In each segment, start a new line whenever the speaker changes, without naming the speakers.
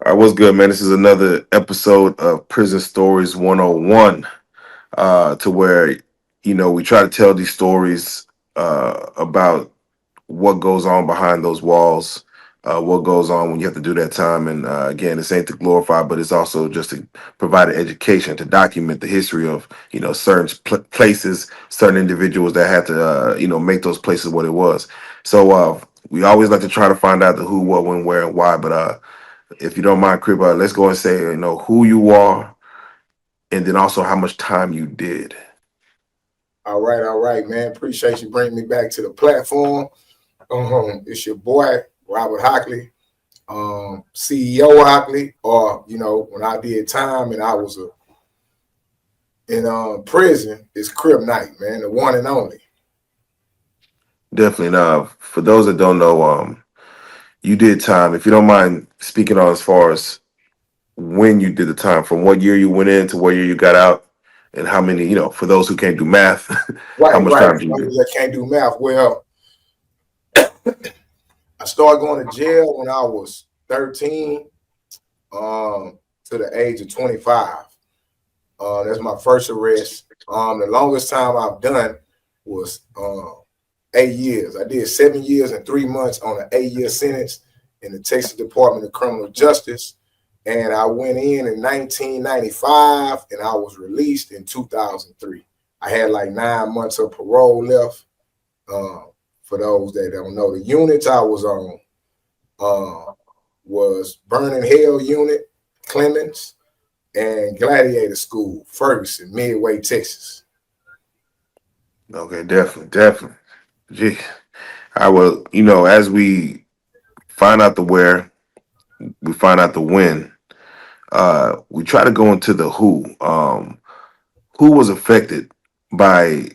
All right, what's good, man? This is another episode of Prison Stories 101, to where, we try to tell these stories about what goes on behind those walls, what goes on when you have to do that time. And again, this ain't to glorify, but it's also just to provide an education, to document the history of, certain places, certain individuals that had to, make those places what it was. So we always like to try to find out the who, what, when, where, and why. But if you don't mind, Crib, let's go and say, who you are and then also how much time you did.
All right, man. Appreciate you bringing me back to the platform. It's your boy, Robert Hockley, CEO Hockley, or, when I did time and I was in prison, it's Crib Night, man, the one and only.
Definitely. Now, for those that don't know, you did time. If you don't mind speaking on as far as when you did the time, from what year you went in to what year you got out, and how many, for those who can't do math, how
Right,
much
right.
time did you do?
I can't do math. Well, I started going to jail when I was 13 to the age of 25. That's my first arrest. The longest time I've done was 8 years. I did 7 years and 3 months on an 8-year sentence in the Texas Department of Criminal Justice. And I went in 1995 and I was released in 2003. I had like 9 months of parole left. For those that don't know, the units I was on was Burning Hell Unit, Clemens, and Gladiator School, Ferguson, Midway, Texas.
Okay, definitely. Gee, I will, as we find out the where, we find out the when, we try to go into the who. Who was affected by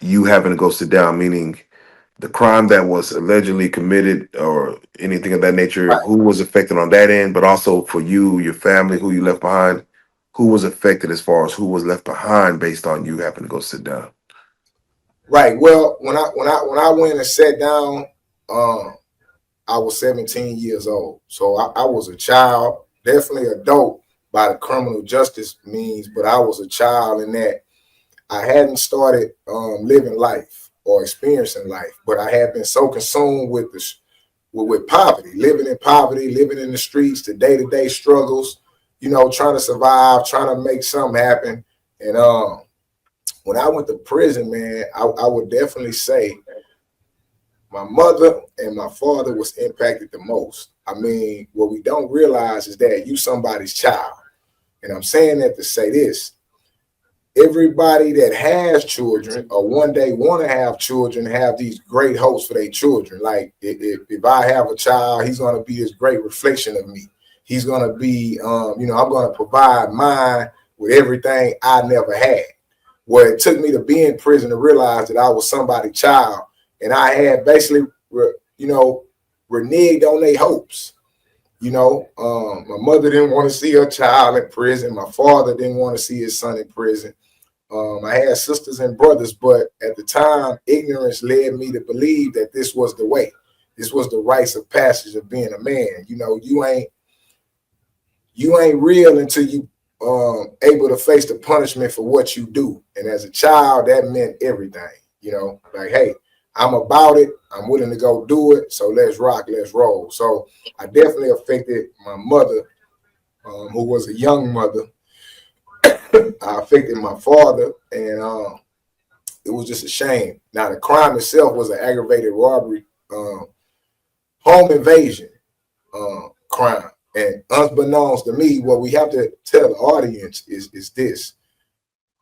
you having to go sit down, meaning the crime that was allegedly committed or anything of that nature,
Right.
who was affected on that end, but also for you, your family, who you left behind, who was affected as far as who was left behind based on you having to go sit down.
Right. Well, when I went and sat down, I was 17 years old. So I was a child, definitely adult by the criminal justice means, but I was a child in that I hadn't started living life or experiencing life, but I had been so consumed with with poverty, living in the streets, the day-to-day struggles, trying to survive, trying to make something happen. And when I went to prison, man, I would definitely say my mother and my father was impacted the most. I mean, what we don't realize is that you somebody's child. And I'm saying that to say this. Everybody that has children or one day want to have children have these great hopes for their children. Like if I have a child, he's going to be this great reflection of me. He's going to be, I'm going to provide mine with everything I never had. Well, it took me to be in prison to realize that I was somebody's child. And I had basically, reneged on their hopes. My mother didn't want to see her child in prison. My father didn't want to see his son in prison. I had sisters and brothers, but at the time, ignorance led me to believe that this was the way. This was the rites of passage of being a man. You ain't real until you able to face the punishment for what you do. And as a child, that meant everything. Like, hey, I'm about it. I'm willing to go do it. So let's rock, let's roll. So I definitely affected my mother, who was a young mother. I affected my father, and it was just a shame. Now, the crime itself was an aggravated robbery, home invasion crime. And unbeknownst to me, what we have to tell the audience is this.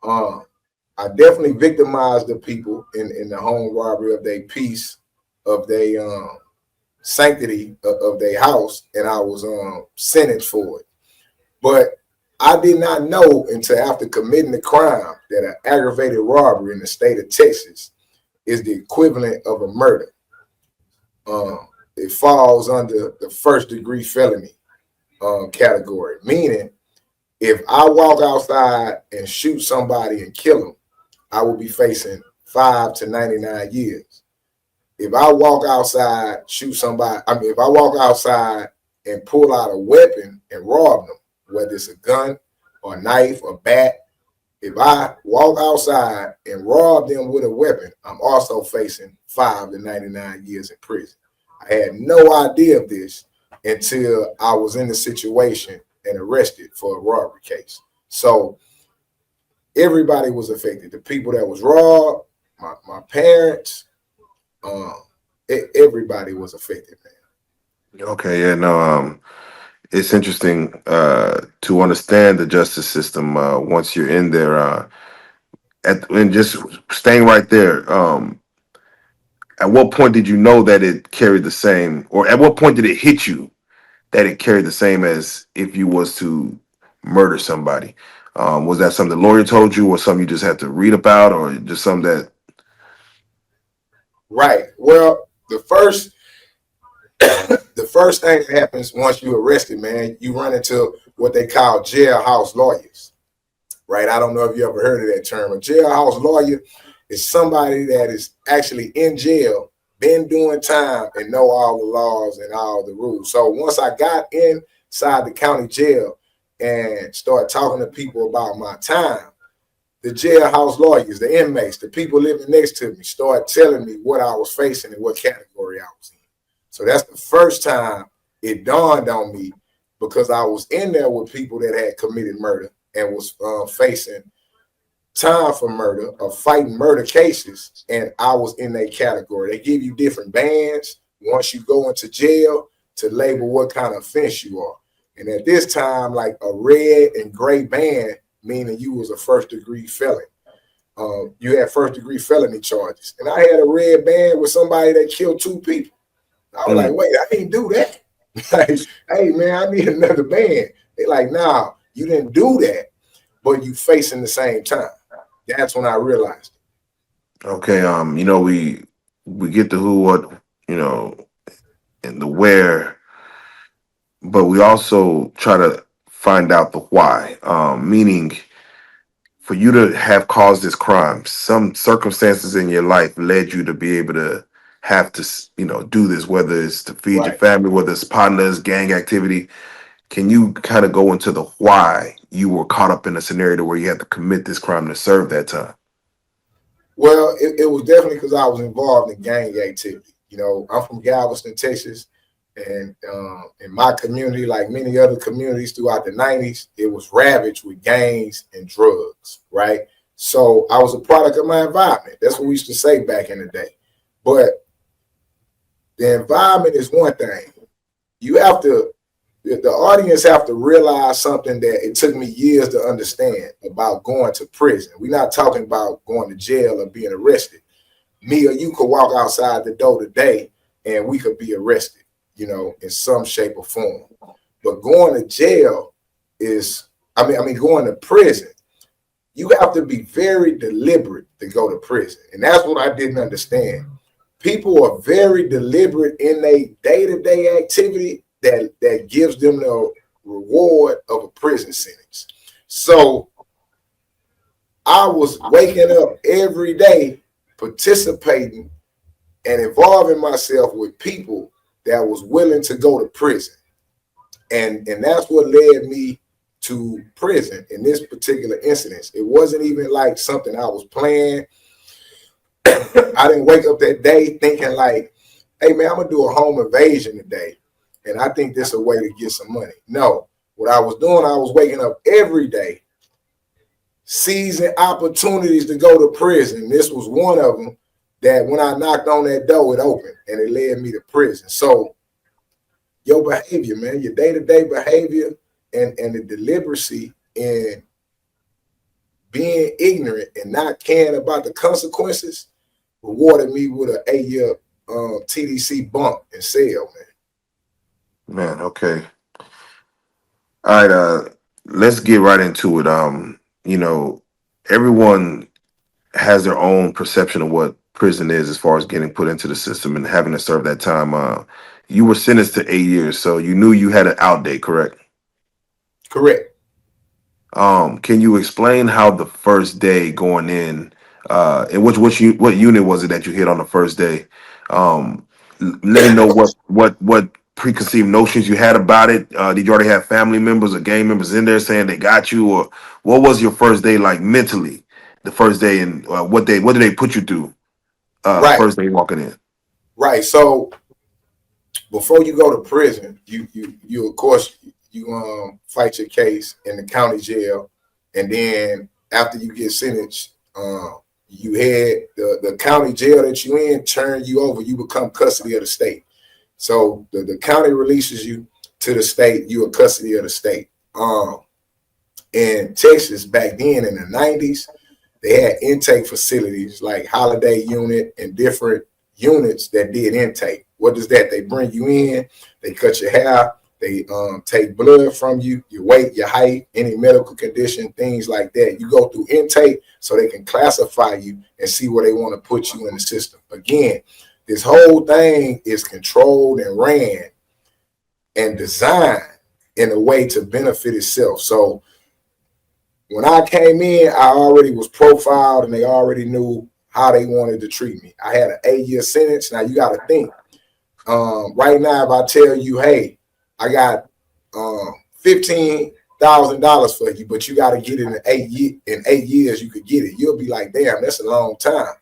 I definitely victimized the people in the home robbery of their peace, of their sanctity of their house, and I was sentenced for it. But I did not know until after committing the crime that an aggravated robbery in the state of Texas is the equivalent of a murder. It falls under the first degree felony category, meaning if I walk outside and shoot somebody and kill them, I will be facing 5 to 99 years. If I walk outside, shoot somebody, if I walk outside and pull out a weapon and rob them, whether it's a gun or a knife or bat. If I walk outside and rob them with a weapon, I'm also facing 5 to 99 years in prison. I had no idea of this until I was in the situation and arrested for a robbery case. So everybody was affected. The people that was robbed, my parents, um, everybody was affected, man.
Okay, yeah, no, it's interesting to understand the justice system once you're in there. And just staying right there. At what point did you know that it carried the same, or at what point did it hit you that it carried the same as if you was to murder somebody? Was that something the lawyer told you, or something you just had to read about, or just something that?
Right. Well, the first thing that happens once you're arrested, man, you run into what they call jailhouse lawyers. Right. I don't know if you ever heard of that term. A jailhouse lawyer is somebody that is actually in jail, been doing time, and know all the laws and all the rules. So once I got inside the county jail and started talking to people about my time, the jailhouse lawyers, the inmates, the people living next to me started telling me what I was facing and what category I was in. So that's the first time it dawned on me, because I was in there with people that had committed murder and was facing time for murder or fighting murder cases, and I was in that category. They give you different bands once you go into jail to label what kind of offense you are. And at this time, like a red and gray band, meaning you was a first degree felon. You had first degree felony charges. And I had a red band with somebody that killed 2 people. I was like,
Mm,
wait, I didn't do that. Like, hey man, I need another band. They like, nah, you didn't do that, but you facing the same time. That's when I realized it.
okay, we get the who, what, you know, and the where, but we also try to find out the why. Meaning, for you to have caused this crime, some circumstances in your life led you to be able to have to, do this, whether it's to feed your
Right.
family, whether it's partners, gang activity. Can you kind of go into the why you were caught up in a scenario where you had to commit this crime to serve that time?
Well, it was definitely because I was involved in gang activity. I'm from Galveston, Texas, and in my community, like many other communities throughout the 90s, it was ravaged with gangs and drugs, right? So I was a product of my environment. That's what we used to say back in the day. But the environment is one thing. You have to, the audience have to realize something that it took me years to understand about going to prison. We're not talking about going to jail or being arrested. Me or you could walk outside the door today and we could be arrested, in some shape or form. But going to jail is, I mean, going to prison, you have to be very deliberate to go to prison. And that's what I didn't understand. People are very deliberate in their day-to-day activity that gives them the reward of a prison sentence. So I was waking up every day participating and involving myself with people that was willing to go to prison. And that's what led me to prison in this particular incident. It wasn't even like something I was planning. I didn't wake up that day thinking like, hey man, I'm gonna do a home invasion today. And I think this is a way to get some money. No, what I was doing, I was waking up every day, seizing opportunities to go to prison. This was one of them that when I knocked on that door, it opened and it led me to prison. So your behavior, man, your day-to-day behavior and the deliberacy in being ignorant and not caring about the consequences rewarded me with an 8-year TDC bump in cell, man.
Man, okay. All right, let's get right into it. You know, everyone has their own perception of what prison is as far as getting put into the system and having to serve that time. You were sentenced to 8 years, so you knew you had an out date, correct?
Correct.
Can you explain how the first day going in, and what unit was it that you hit on the first day? Let me know what preconceived notions you had about it? Did you already have family members or gang members in there saying they got you, or what was your first day like mentally? The first day, and what did they put you through?
Right,
First day walking in.
right. So before you go to prison, you of course you fight your case in the county jail, and then after you get sentenced, you head the county jail that you in turn you over. You become custody of the state. So the county releases you to the state. You are custody of the state. In Texas back then in the 90s, they had intake facilities like Holiday Unit and different units that did intake. What is that? They bring you in, they cut your hair, they take blood from you, your weight, your height, any medical condition, things like that. You go through intake so they can classify you and see where they want to put you in the system. Again, this whole thing is controlled and ran and designed in a way to benefit itself. So when I came in, I already was profiled and they already knew how they wanted to treat me. I had an 8-year sentence. Now you got to think. Right now, if I tell you, hey, I got $15,000 for you, but you got to get it in 8 years, you could get it. You'll be like, damn, that's a long time.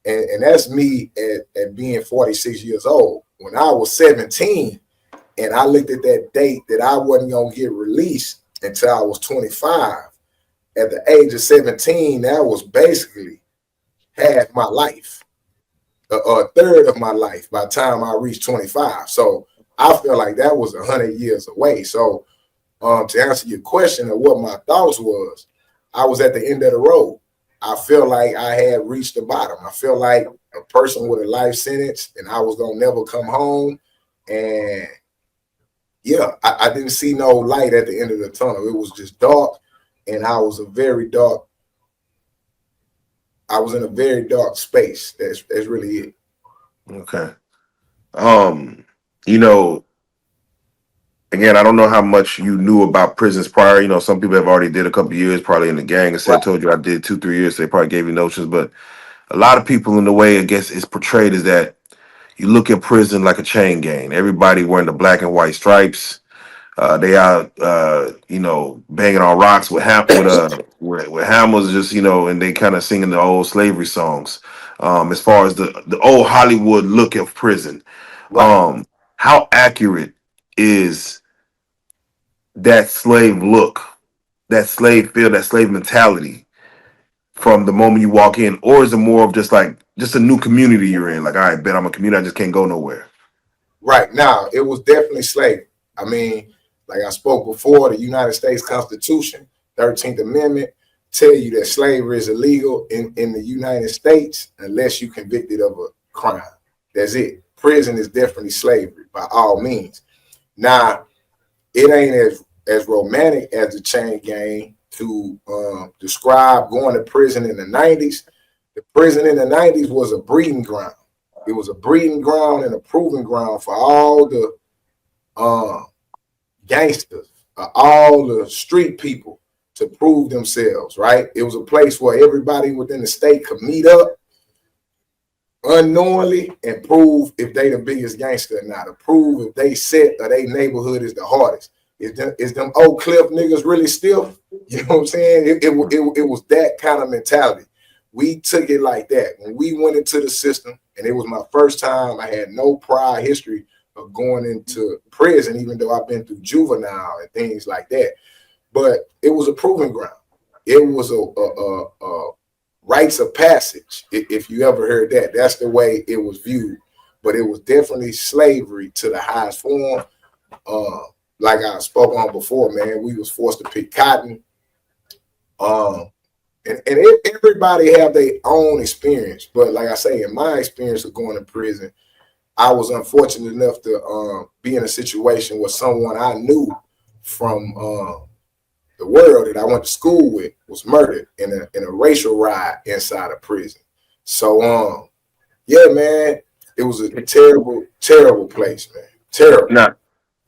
And that's me at being 46 years old. When I was 17 and I looked at that date that I wasn't going to get released until I was 25, at the age of 17, that was basically half my life, a third of my life by the time I reached 25. So I felt like that was 100 years away. So to answer your question of what my thoughts was, I was at the end of the road. I felt like I had reached the bottom. I felt like a person with a life sentence and I was going to never come home. And yeah, I didn't see no light at the end of the tunnel. It was just dark. And I was in a very dark space. That's really it.
Okay. Um, you know, again, I don't know how much you knew about prisons prior. You know, some people have already did a couple of years, probably in the gang, and
Right,
said, told you I did 2, 3 years. So they probably gave you notions, but a lot of people in the way I guess it's portrayed is that you look at prison like a chain gang. Everybody wearing the black and white stripes. They out, banging on rocks with hammers, just and they kind of singing the old slavery songs. As far as the old Hollywood look of prison,
right,
um, how accurate is that slave look, that slave feel, that slave mentality from the moment you walk in, or is it more of just a new community you're in? Like, all right, bet I'm a community, I just can't go nowhere.
right. Now, it was definitely slavery. I mean, like I spoke before, the United States Constitution, 13th Amendment, tell you that slavery is illegal in the United States unless you convicted of a crime. That's it. Prison is definitely slavery by all means. Now, it ain't as romantic as the chain gang to describe going to prison in the 90s. The prison in the 90s was a breeding ground. It was a breeding ground and a proving ground for all the uh, gangsters, all the street people to prove themselves, right? It was a place where everybody within the state could meet up unknowingly and prove if they the biggest gangster or not, to prove if they set or they neighborhood is the hardest. Is them Oak Cliff niggas really still? You know what I'm saying? It was that kind of mentality. We took it like that. When we went into the system, and it was my first time, I had no prior history of going into prison, even though I've been through juvenile and things like that. But it was a proving ground. It was a rites of passage, if you ever heard that. That's the way it was viewed. But it was definitely slavery to the highest form. Uh, like I spoke on before, man, we was forced to pick cotton. And everybody have their own experience. But like I say, in my experience of going to prison, I was unfortunate enough to be in a situation where someone I knew from the world that I went to school with was murdered in a racial riot inside a prison. So yeah, man, it was a terrible, terrible place, man. Terrible.
Now,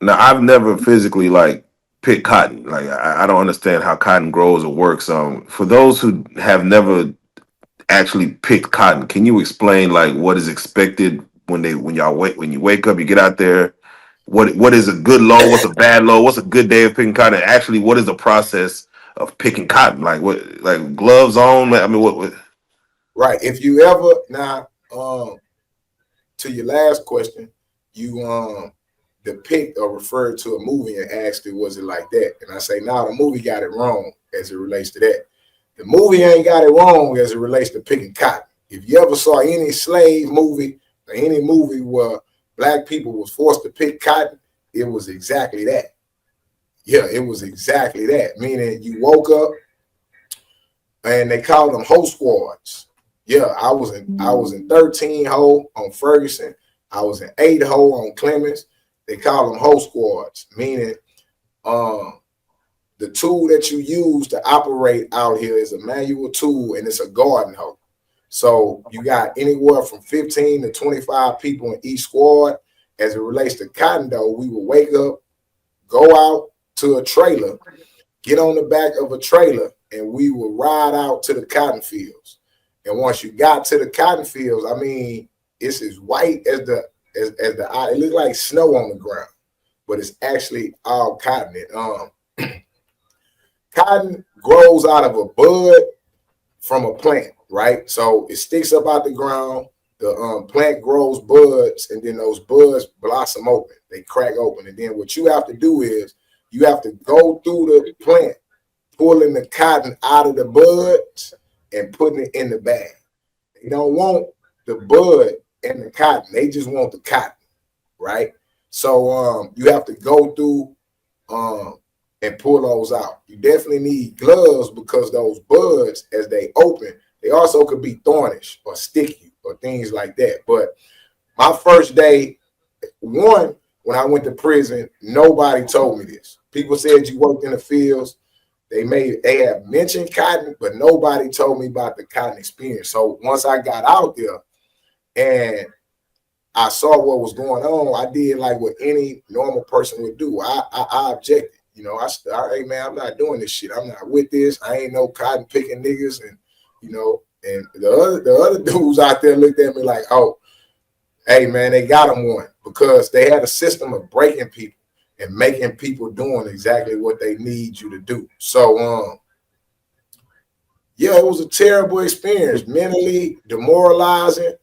now I've never physically like picked cotton. Like I don't understand how cotton grows or works. For those who have never actually picked cotton, can you explain like what is expected when you wake up, you get out there? what is a good load, what's a bad load, what's a good day of picking cotton. Actually, what is the process of picking cotton? Like what, like gloves on? I mean, what
Right. If you ever now, to your last question, you depict or referred to a movie and asked it, was it like that? And I say, no, the movie got it wrong as it relates to that. The movie ain't got it wrong as it relates to picking cotton. If you ever saw any slave movie or any movie where black people was forced to pick cotton, it was exactly that. Yeah, it was exactly that. Meaning you woke up and they called them hoe squads. Yeah, I was in 13 hole on Ferguson. I was in 8 hole on Clemens. They call them hoe squads, meaning um the tool that you use to operate out here is a manual tool and it's a garden hoe. So you got anywhere from 15 to 25 people in each squad. As it relates to cotton though, we will wake up, go out to a trailer, get on the back of a trailer, and we will ride out to the cotton fields. And once you got to the cotton fields, I mean, it's as white as the eye. It looks like snow on the ground, but it's actually all cotton. Cotton grows out of a bud from a plant, right? So it sticks up out the ground. The plant grows buds, and then those buds blossom open. They crack open, and then what you have to do is you have to go through the plant, pulling the cotton out of the buds and putting it in the bag. They don't want the bud and the cotton. They just want the cotton, right? So you have to go through and pull those out. You definitely need gloves because those buds, as they open, they also could be thornish or sticky or things like that. But my first day, when I went to prison, nobody told me this. People said you worked in the fields. They have mentioned cotton, but nobody told me about the cotton experience. So once I got out there and I saw what was going on, I did like what any normal person would do. I objected. You know, hey man, I'm not doing this shit. I'm not with this. I ain't no cotton picking niggas. And and the other dudes out there looked at me like, oh, hey man, they got them one because they had a system of breaking people and making people doing exactly what they need you to do. So yeah, it was a terrible experience, mentally demoralizing,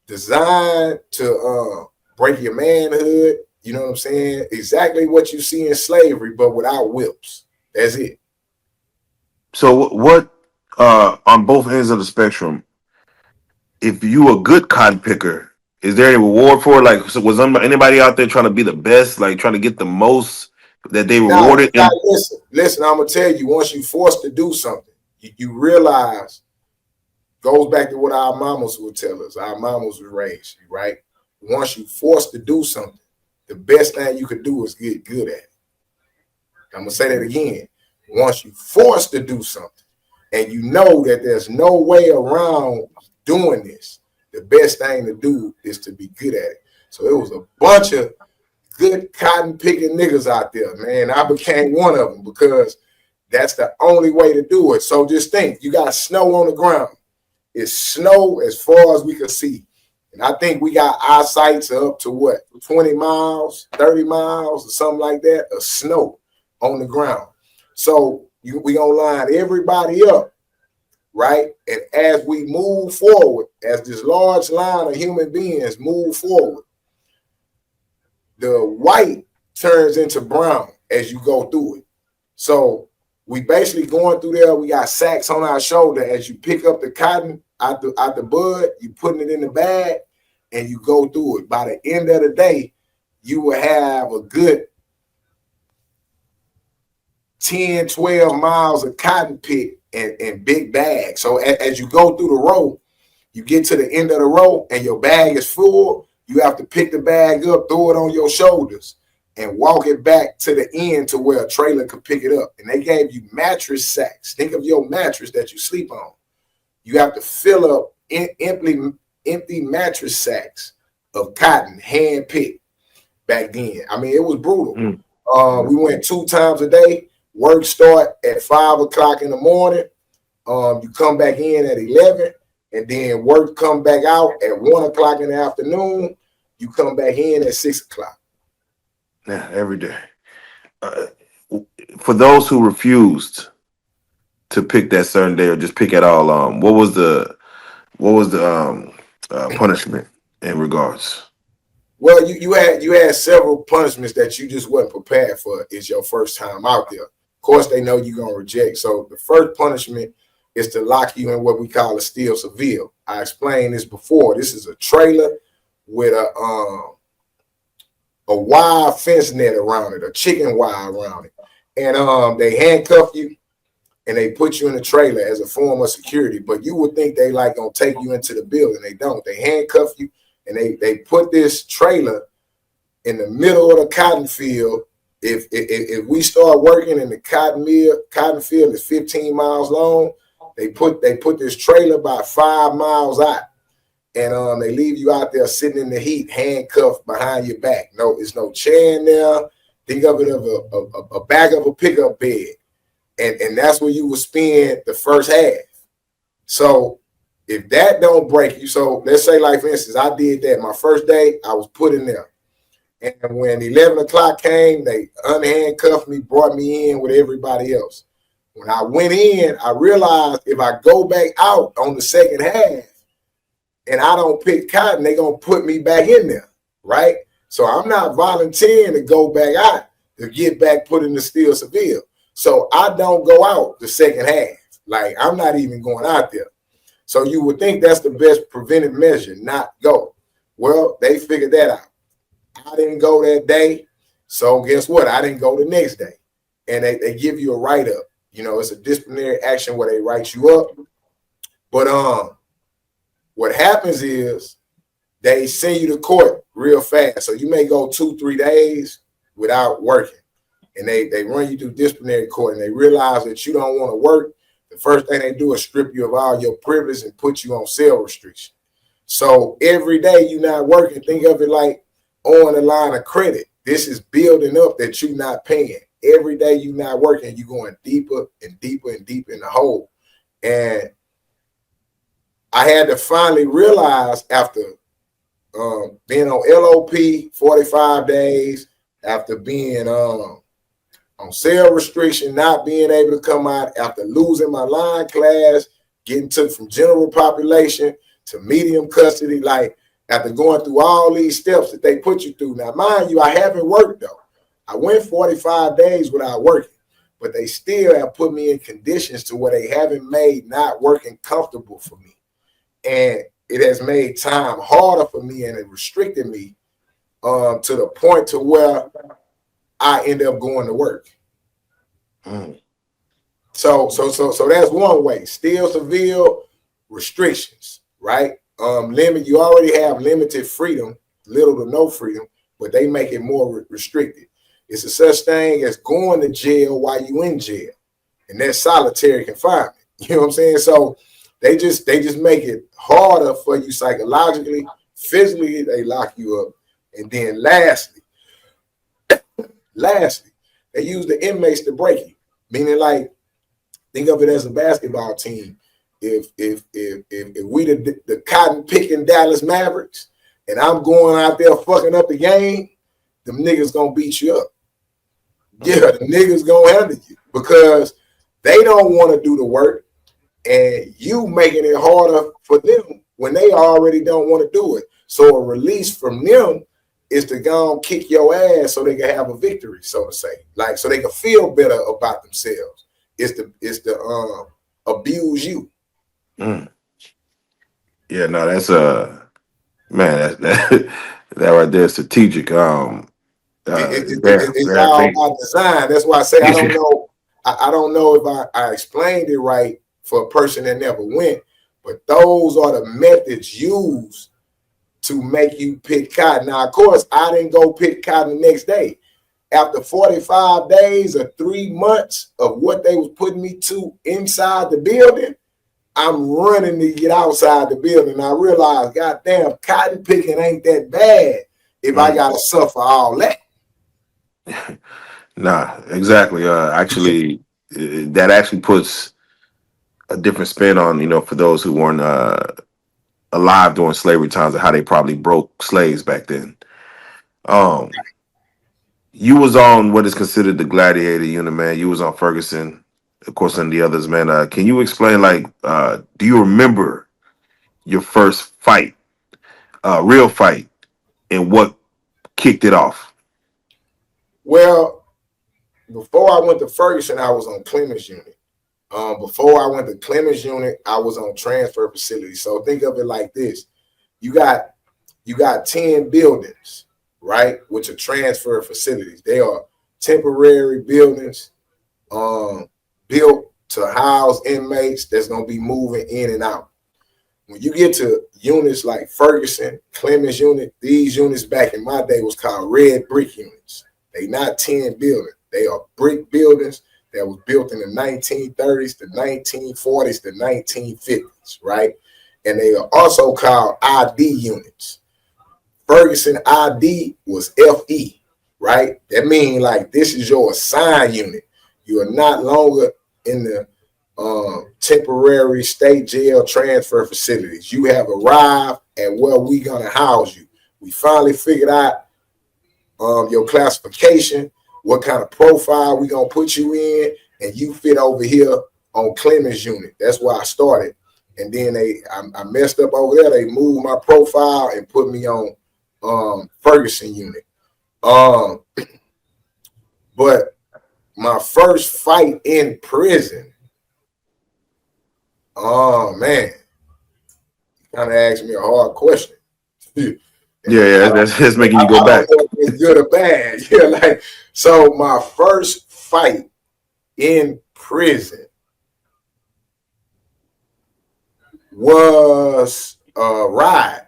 designed to break your manhood. You know what I'm saying? Exactly what you see in slavery, but without whips. That's it.
so what on both ends of the spectrum, if you a good cotton picker, is there any reward for it? Like, so was anybody out there trying to be the best, like trying to get the most that they
Now you
rewarded?
got
And
listen. I'm gonna tell you. Once you forced to do something, you realize goes back to what our mamas would tell us. Our mamas would raise you, right? Once you forced to do something, the best thing you could do is get good at it. I'm gonna say that again. Once you forced to do something, and you know that there's no way around doing this, the best thing to do is to be good at it. So it was a bunch of good cotton picking niggas out there, man. I became one of them because that's the only way to do it. So just think, you got snow on the ground. It's snow as far as we can see. And I think we got eyesights up to what, 20 miles, 30 miles, or something like that of snow on the ground. So we gonna line everybody up, right? And as we move forward, as this large line of human beings move forward, the white turns into brown as you go through it. So we basically going through there. We got sacks on our shoulder. As you pick up the cotton out the bud, you putting it in the bag, and you go through it. By the end of the day, you will have a good 10, 12 miles of cotton pick and big bags. So as you go through the row, you get to the end of the row and your bag is full. You have to pick the bag up, throw it on your shoulders, and walk it back to the end to where a trailer could pick it up. And they gave you mattress sacks. Think of your mattress that you sleep on. You have to fill up empty mattress sacks of cotton, hand picked back then. I mean, it was brutal. We went 2 times a day. Work start at 5 o'clock in the morning. You come back in at 11, and then work come back out at 1 o'clock in the afternoon. You come back in at 6 o'clock.
Yeah, every day. Uh, for those who refused to pick that certain day or just pick at all, what was the punishment in regards?
Well, you had several punishments that you just wasn't prepared for. It's your first time out there. Of course, they know you're gonna reject. So the first punishment is to lock you in what we call a steel seville. I explained this before. This is a trailer with a wire fence net around it, a chicken wire around it, and they handcuff you and they put you in a trailer as a form of security. But you would think they like gonna take you into the building. They don't. They handcuff you and they put this trailer in the middle of the cotton field. If we start working in the cotton field is 15 miles long, they put this trailer about 5 miles out, and they leave you out there sitting in the heat, handcuffed behind your back. No, it's no chair in there. Think of it of a back of a pickup bed, and that's where you will spend the first half. So if that don't break you, so let's say like for instance, I did that my first day, I was put in there. And when 11 o'clock came, they unhandcuffed me, brought me in with everybody else. When I went in, I realized if I go back out on the second half and I don't pick cotton, they're going to put me back in there, right? So I'm not volunteering to go back out to get back put in the steel seville. So I don't go out the second half. Like I'm not even going out there. So you would think that's the best preventive measure, not go. Well, they figured that out. I didn't go that day. So guess what? I didn't go the next day. And they give you a write-up. You know, it's a disciplinary action where they write you up. But what happens is they send you to court real fast. So you may go 2-3 days without working. And they run you through disciplinary court and they realize that you don't want to work. The first thing they do is strip you of all your privilege and put you on cell restriction. So every day you're not working, think of it like on the line of credit. This is building up that you're not paying. Every day you're not working, you're going deeper and deeper and deeper in the hole. And I had to finally realize after being on LOP 45 days, after being on cell restriction, not being able to come out, after losing my line class, getting took from general population to medium custody, like after going through all these steps that they put you through. Now, mind you, I haven't worked though. I went 45 days without working, but they still have put me in conditions to where they haven't made not working comfortable for me. And it has made time harder for me and it restricted me to the point to where I end up going to work.
Mm.
So that's one way. Still severe restrictions, right? Limit. You already have limited freedom, little to no freedom, but they make it more restricted. It's a such thing as going to jail while you in jail, and that's solitary confinement. You know what I'm saying? So they just make it harder for you psychologically, physically. They lock you up, and then lastly, they use the inmates to break you. Meaning, like, think of it as a basketball team. If we the cotton picking Dallas Mavericks, and I'm going out there fucking up the game, them niggas gonna beat you up. Yeah, the niggas gonna handle you because they don't want to do the work, and you making it harder for them when they already don't want to do it. So a release from them is to go and kick your ass so they can have a victory, so to say, like so they can feel better about themselves. It's to abuse you.
Mm. Yeah, no, that's man, that right there is strategic.
It's
Very
all
big.
by design. That's why I say I don't know. I don't know if I explained it right for a person that never went, but those are the methods used to make you pick cotton. Now, of course, I didn't go pick cotton the next day. After 45 days or 3 months of what they was putting me to inside the building, I'm running to get outside the building. I realized, goddamn, cotton picking ain't that bad if I
Mm.
gotta suffer all that.
Nah, exactly. Actually, that actually puts a different spin on, for those who weren't alive during slavery times and how they probably broke slaves back then. Um, you was on what is considered the gladiator unit, man. You was on Ferguson, of course, and the others, man. Can you explain, like, do you remember your first fight, real fight, and what kicked it off?
Well, before I went to Ferguson, I was on Clemens unit. Before I went to Clemens unit, I was on transfer facility. So think of it like this: you got 10 buildings, right, which are transfer facilities. They are temporary buildings built to house inmates that's gonna be moving in and out. When you get to units like Ferguson, Clemens unit, these units back in my day was called red brick units. They not 10 buildings. They are brick buildings that was built in the 1930s, the 1940s, the 1950s, right? And they are also called ID units. Ferguson ID was FE, right? That means like this is your assigned unit. You are not longer in the temporary state jail transfer facilities. You have arrived at where we gonna house you. We finally figured out your classification, what kind of profile we gonna put you in, and you fit over here on Clemens unit. That's where I started. And then I messed up over there. They moved my profile and put me on Ferguson unit. But my first fight in prison, oh man, kind of asked me a hard question. And
Yeah, that's making
I
you go
don't
back.
know if it's good or bad. Yeah, like so my first fight in prison was a ride.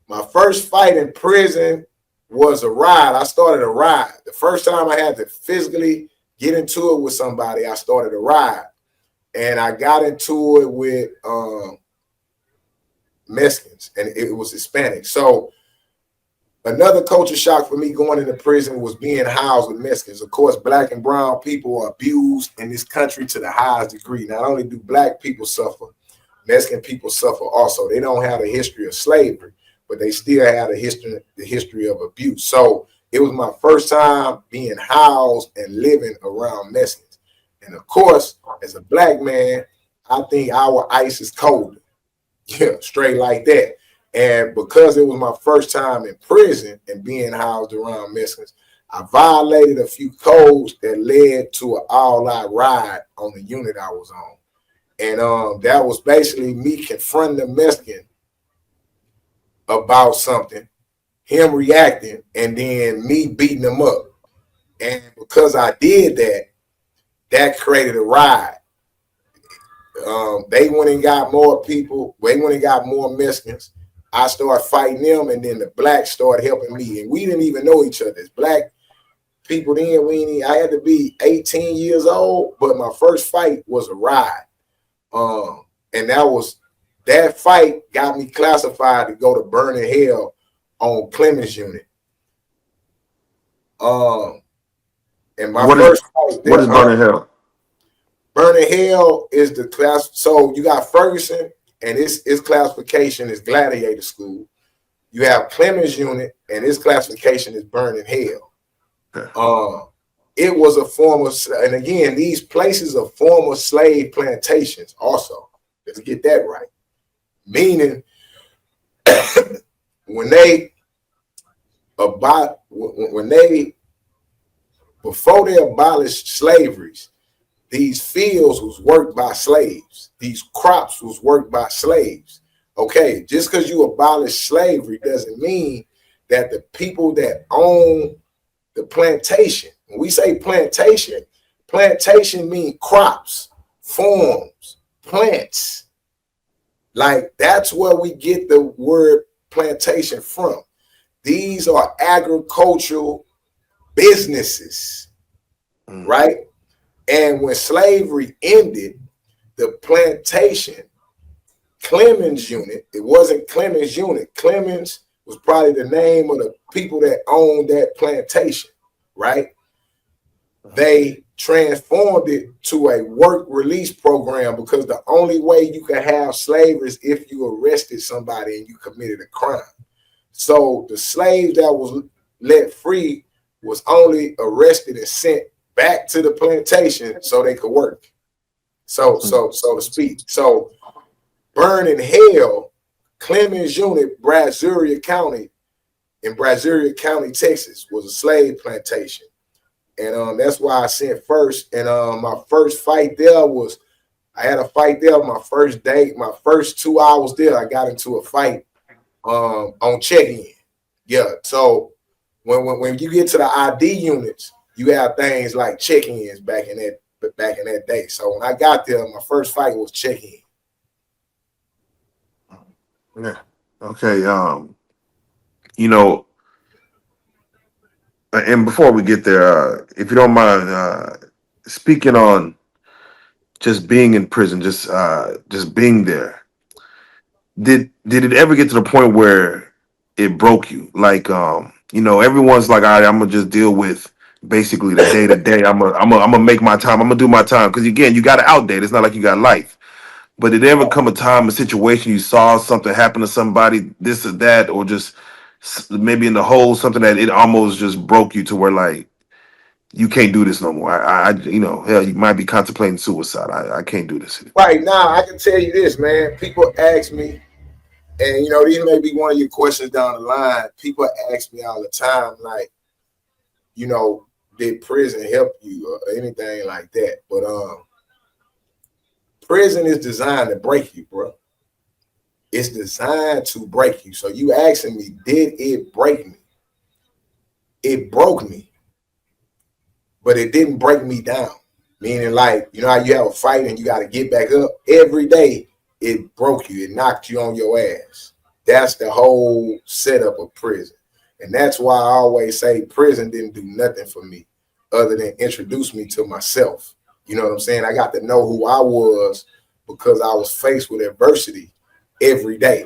My first fight in prison was a ride. I started a ride. The first time I had to physically get into it with somebody, I started a ride. And I got into it with Mexicans, and it was Hispanic. So another culture shock for me going into prison was being housed with Mexicans. Of course, black and brown people are abused in this country to the highest degree. Not only do black people suffer, Mexican people suffer also. They don't have a history of slavery, but they still have the history of abuse. So it was my first time being housed and living around Mexicans. And of course, as a black man, I think our ice is colder. Yeah, straight like that. And because it was my first time in prison and being housed around Mexicans, I violated a few codes that led to an all-out ride on the unit I was on. And that was basically me confronting the Mexican about something, him reacting, and then me beating him up. And because I did that, that created a ride. They went and got more people. They went and got more Mexicans. I started fighting them, and then the blacks started helping me. And we didn't even know each other. As black people then, I had to be 18 years old, but my first fight was a ride. And that fight got me classified to go to Burning Hell on Clemens unit. And my first fight
What is burning hell?
Burning Hell is the class. So you got Ferguson, and its classification is Gladiator School. You have Clemens unit, and its classification is Burning Hell.
Okay.
It was a former, and again, these places are former slave plantations. Also, let's get that right. Meaning, when they before they abolished slavery, these fields was worked by slaves. These crops was worked by slaves. Okay, just because you abolish slavery doesn't mean that the people that own the plantation, when we say plantation, plantation means crops, farms, plants. Like that's where we get the word plantation from. These are agricultural businesses, right? And when slavery ended, the plantation, Clemens unit, it wasn't Clemens unit. Clemens was probably the name of the people that owned that plantation, right? They transformed it to a work release program because the only way you can have slavery is if you arrested somebody and you committed a crime. So the slaves that was let free was only arrested and sent back to the plantation so they could work. So to speak. So Burn in Hell, Clemens Unit, Brazuria County, in Brazuria County, Texas, was a slave plantation. And that's why I sent first. And my first fight there was, I had a fight there my first day, my first 2 hours there, I got into a fight on check-in. Yeah. So when you get to the ID units, you have things like check-ins back in that day. So when I got there, my first fight was check-in.
Yeah. Okay. You know, and before we get there, if you don't mind, speaking on just being in prison, just being there. Did it ever get to the point where it broke you? Like, everyone's like, all right, I'm gonna just deal with basically the day to day. I'm gonna make my time. I'm gonna do my time because again, you got to outdate. It's not like you got life. But did there ever come a time, a situation you saw something happen to somebody, this or that, or just maybe in the whole something that it almost just broke you to where like you can't do this no more. Hell, you might be contemplating suicide. I can't do this anymore.
Right now, I can tell you this, man. People ask me, and these may be one of your questions down the line. People ask me all the time, like, did prison help you or anything like that? But prison is designed to break you, bro. It's designed to break you. So you asking me, did it break me? It broke me, but it didn't break me down. Meaning, like, how you have a fight and you got to get back up every day. It broke you. It knocked you on your ass. That's the whole setup of prison. And that's why I always say prison didn't do nothing for me other than introduce me to myself. You know what I'm saying? I got to know who I was because I was faced with adversity every day.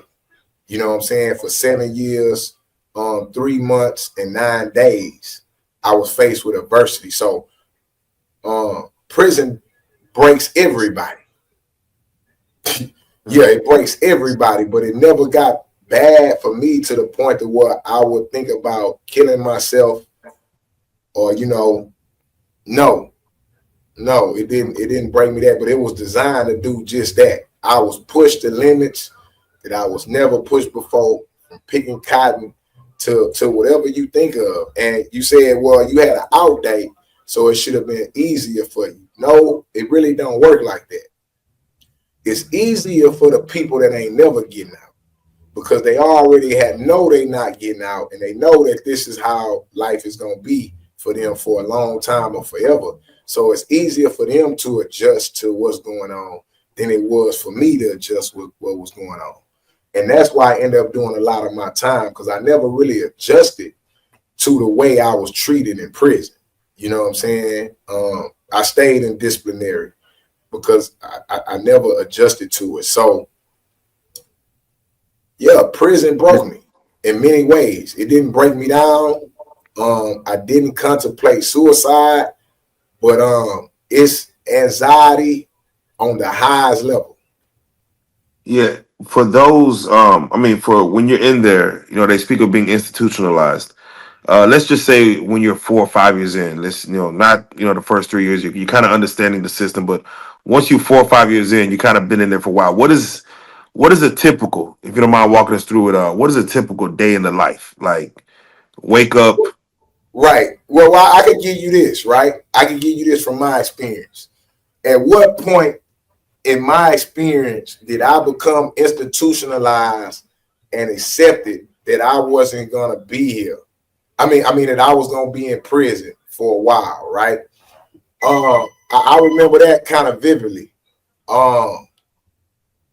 You know what I'm saying? For 7 years, 3 months, and 9 days, I was faced with adversity. So prison breaks everybody. Yeah, it breaks everybody, but it never got bad for me to the point to where I would think about killing myself or, no, it didn't break me that, but it was designed to do just that. I was pushed to limits that I was never pushed before, from picking cotton to whatever you think of. And you said, well, you had an out date, so it should have been easier for you. No, it really don't work like that. It's easier for the people that ain't never getting out because they already know they not getting out and they know that this is how life is going to be for them for a long time or forever. So it's easier for them to adjust to what's going on than it was for me to adjust with what was going on. And that's why I ended up doing a lot of my time because I never really adjusted to the way I was treated in prison. You know what I'm saying? I stayed in disciplinary because I never adjusted to it. So, yeah, prison broke me in many ways. It didn't break me down. I didn't contemplate suicide, but it's anxiety on the highest level.
Yeah, for those, for when you're in there, they speak of being institutionalized. Let's just say when you're 4 or 5 years in, not the first 3 years, you're kind of understanding the system, but once you 4 or 5 years in, you kind of been in there for a while. What is a typical, if you don't mind walking us through it, what is a typical day in the life? Like wake up.
Right. Well, I could give you this, right? I can give you this from my experience. At what point in my experience did I become institutionalized and accepted that I wasn't gonna be here? I mean that I was gonna be in prison for a while, right? I remember that kind of vividly.